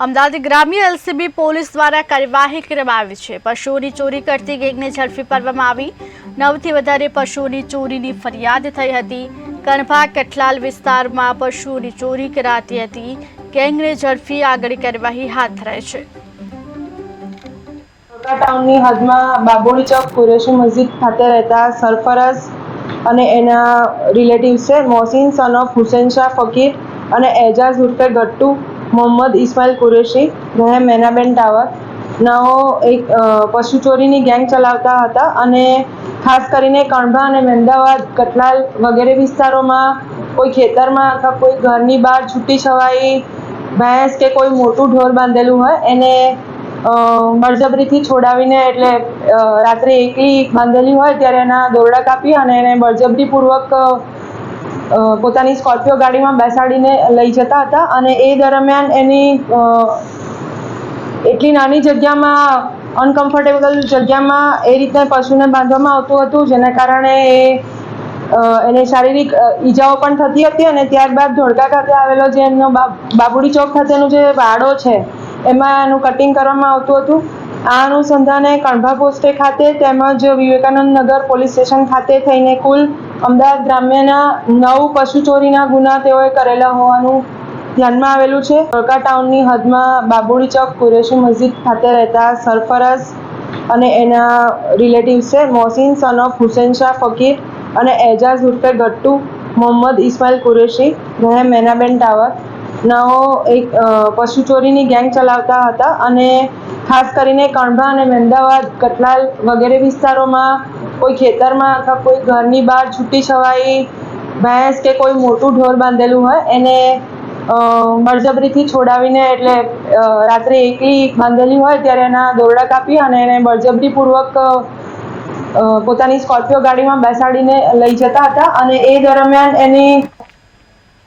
અમદાવાદ ગ્રામ્ય LCB police દ્વારા કાર્યવાહી કરવામાં આવી છે। પશુઓની ચોરી કરતી ગેંગને ઝડપી પાડવામાં આવી। 9થી વધારે પશુઓની ચોરીની ફરિયાદ થઈ હતી। કણભા કઠલાલ વિસ્તારમાં પશુઓની ચોરી કરાતી હતી। ગેંગને ઝડપી આગળની કાર્યવાહી હાથ ધરાઈ છે। ટાઉનની હદમાં બાબોડી ચોક કુરેશી મસ્જિદ ખાતે રહેતા સરફરાઝ અને એના રિલેટિવ્સ છે મોહસિન સન ઓફ હુસૈન શાહ ફકીર અને એજાઝ ઉર્ફે ગટ્ટુ મોહમ્મદ ઇસ્માઇલ કુરેશી રહે મેનાબેન ટાવર નાઓ એક પશુ ચોરીની ગેંગ ચલાવતા હતા અને ખાસ કરીને કણભા અને મહેમદાવાદ કટલાલ વગેરે વિસ્તારોમાં કોઈ ખેતરમાં અથવા કોઈ ઘરની બહાર છૂટી છવાઈ ભેંસ કે કોઈ મોટું ઢોર બાંધેલું હોય એને બળજબરીથી છોડાવીને એટલે રાત્રે એકલી બાંધેલી હોય ત્યારે એના દોરડા કાપી અને એને બળજબરીપૂર્વક પોતાની સ્કોર્પિયો ગાડીમાં બેસાડીને લઈ જતા હતા અને એ દરમિયાન એની એટલી નાની જગ્યામાં અનકમ્ફર્ટેબલ જગ્યામાં એ રીતે પશુને બાંધવામાં આવતું હતું જેના કારણે એને શારીરિક ઈજાઓ પણ થતી હતી અને ત્યારબાદ ધોળકા ખાતે આવેલો જે એમનો બાબુડી ચોક ખાતેનો જે વાડો છે એમાં એનું કટિંગ કરવામાં આવતું હતું। આ અનુસંધાને કણભા પોસ્ટે ખાતે તેમજ વિવેકાનંદ નગર પોલીસ સ્ટેશન ખાતે થઈને કુલ અમદાવાદ ગ્રામ્યના 9 પશુ ચોરીના ગુના તેઓએ કરેલા હોવાનું ધ્યાનમાં આવેલું છે। ધોળકા ટાઉનની હદમાં બાબોડી ચોક કુરેશી મસ્જિદ ખાતે રહેતા સરફરાઝ અને એના રિલેટિવ્સ છે મોહસિન સન ઓફ હુસૈન શાહ ફકીર અને એજાઝ ઉર્ફે ગટ્ટુ મોહમ્મદ ઇસ્માઇલ કુરેશી રહે મેનાબેન ટાવર નાઓ એક પશુ ચોરીની ગેંગ ચલાવતા હતા અને ખાસ કરીને કણભા અને મહેમદાવાદ કટલાલ વગેરે વિસ્તારોમાં કોઈ ખેતરમાં અથવા કોઈ ઘરની બહાર છૂટી છવાઈ ભેંસ કે કોઈ મોટું ઢોર બાંધેલું હોય એને બળજબરીથી છોડાવીને એટલે રાત્રે એકલી બાંધેલી હોય ત્યારે એના દોરડા કાપી અને એને બળજબરીપૂર્વક પોતાની સ્કોર્પિયો ગાડીમાં બેસાડીને લઈ જતા હતા અને એ દરમિયાન એની